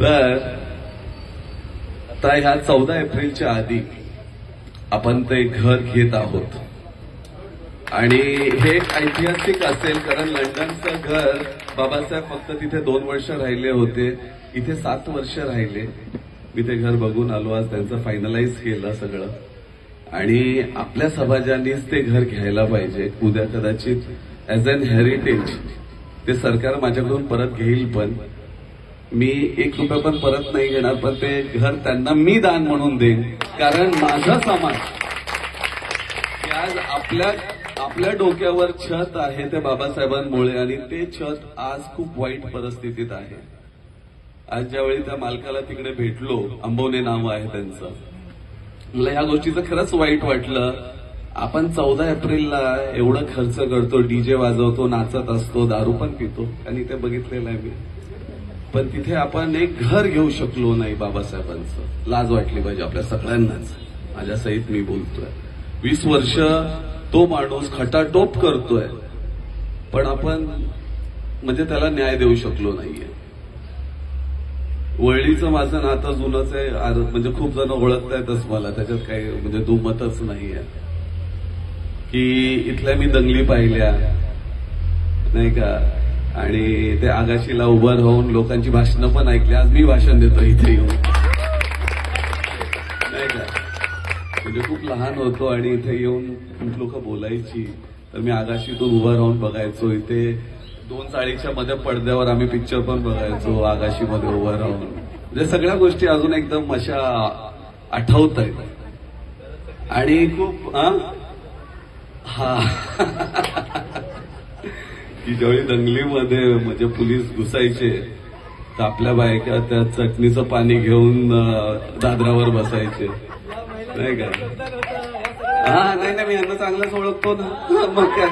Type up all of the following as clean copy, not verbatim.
तर आता ह्या 14 एप्रिलच्या आधी आपण ते घर घेत आहोत आणि हे ऐतिहासिक असेल, कारण लंडनचं घर बाबासाहेब फक्त तिथे 2 वर्ष राहिले होते, इथे 7 वर्ष राहिले. मी ते घर बघून आलो, आज त्यांचं फायनलाइज केलं सगळं आणि आपल्या समाजानेच ते घर घ्यायला पाहिजे. उद्या कदाचित ऍज अन हेरिटेज ते सरकार माझ्याकडून परत घेईल, पण मी 1 रुपया पण परत नाही घेणार, पण ते घर त्यांना मी दान म्हणून देईन. कारण माझा समाज आज आपल्या डोक्यावर छत आहे ते बाबासाहेबांमुळे, आणि ते छत आज खूप वाईट परिस्थितीत आहे. आज ज्यावेळी त्या मालकाला तिकडे भेटलो, अंबवणे नाव आहे त्यांचं, मला या गोष्टीचं खरंच वाईट वाटलं. आपण 14 एप्रिलला एवढा खर्च करतो, डीजे वाजवतो, नाचत असतो, दारू पण पितो, आणि ते बघितलेलं आहे मी. पण तिथे आपण एक घर घेऊ शकलो नाही बाबासाहेबांचं. लाज वाटली पाहिजे आपल्या सगळ्यांनाच. माझ्या सहित मी बोलतोय. 20 वर्ष तो माणूस खटाटोप करतोय, पण आपण म्हणजे त्याला न्याय देऊ शकलो नाहीये. वळलीचं माझं नातं जुनंच आहे, म्हणजे खूप जण ओळखतायतच मला, त्याच्यात काही म्हणजे दुमतच नाहीये. की इथल्या मी दंगली पाहिल्या नाही का, आणि ते आगाशीला उभं राहून लोकांची भाषणं पण ऐकली. आज मी भाषण देतो इथे येऊन नाही का, म्हणजे खूप लहान होतो आणि इथे येऊन खूप लोक बोलायची, तर मी आगाशीतून उभं राहून बघायचो. इथे 2 चाळीच्या मध्ये पडद्यावर आम्ही पिक्चर पण बघायचो आगाशीमध्ये उभं राहून. म्हणजे सगळ्या गोष्टी अजून एकदम अशा आठवत आहेत आणि खूप हा की ज्यावेळी दंगलीमध्ये म्हणजे पोलीस घुसायचे तर आपल्या बायका त्या चटणीचं पाणी घेऊन दादरावर बसायचे नाही का. नाही मी यांना चांगलंच ओळखतो ना, मग काय.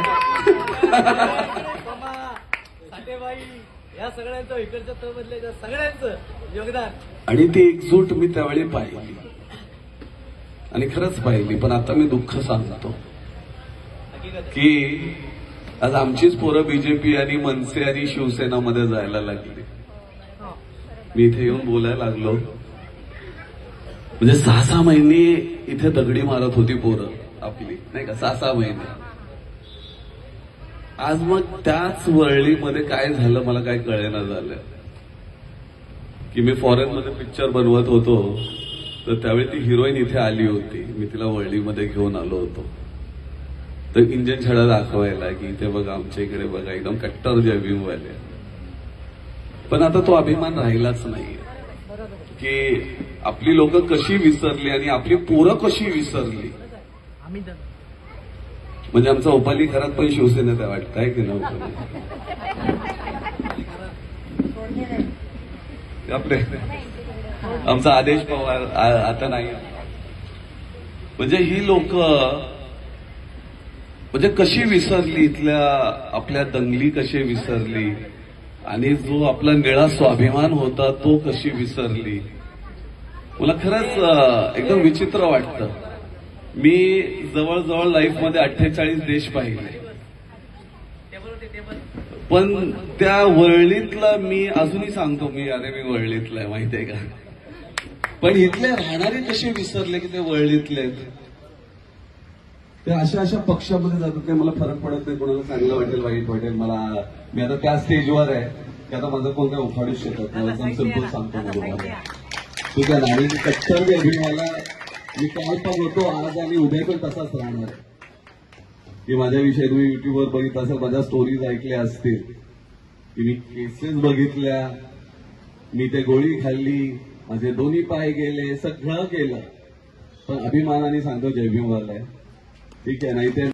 या सगळ्यांचं इकडच्या तळमधल्या सगळ्यांचं योगदान आणि ती एकजूट मी त्यावेळी पाहिली आणि खरंच पाहिली. पण आता मी दुःख सांगतो की आज आमचीच पोरं बीजेपी आणि मनसे आणि शिवसेनामध्ये जायला लागली. मी इथे येऊन बोलायला लागलो, म्हणजे 6-6 महिने इथे दगडी मारत होती पोरं आपली नाही का, 6-6 महिने. आज मग त्याच वरळीमध्ये काय झालं मला काय कळेना झालं. की मी फॉरेनमध्ये पिक्चर बनवत होतो, तर त्यावेळी ती हिरोईन इथे आली होती, मी तिला वरळीमध्ये घेऊन आलो होतो. तर इंजन छडा दाखवायला की इथे बघा, आमच्या इकडे बघा, एकदम कट्टर जयभीमवाले. पण आता तो अभिमान राहिलाच नाहीये की आपली लोक कशी विसरली आणि आपली पोरं कशी विसरली. म्हणजे आमचा उपाली घरात पण शिवसेनेत आहे वाटतं आहे की नव्हतं आपले. आमचा आदेश पवार आता नाही. म्हणजे ही लोक म्हणजे कशी विसरली, इथल्या आपल्या दंगली कशी विसरली, आणि जो आपला निळा स्वाभिमान होता तो कशी विसरली. मला खरंच एकदम विचित्र वाटतं. मी जवळजवळ लाईफमध्ये 48 देश पाहिले, पण त्या वरळीतला मी अजूनही सांगतो, मी वरळीतला आहे माहितीये का. पण इथले राहणारे कसे विसरले की ते वरळीतले. ते अशा पक्षामध्ये जातात काही मला फरक पडत नाही, कोणाला चांगलं वाटेल वाईट वाटेल. मी आता त्या स्टेजवर आहे की आता माझं कोण काय उखाडूच शकत नाही. एकदम सिंपल सांगतो मला, ठीक आहे ना. आणि कट्टर मला मी काल पण होतो आज आणि उद्या पण तसाच राहणार. की माझ्याविषयी तुम्ही युट्यूबवर बघितलं असेल, माझ्या स्टोरीज ऐकल्या असतील की मी केसेस बघितल्या, मी ते गोळी खाल्ली, माझे दोन्ही पाय गेले, सगळं केलं, पण अभिमानाने सांगतो जयभीमवाला आहे, ठीक आहे. नाही ते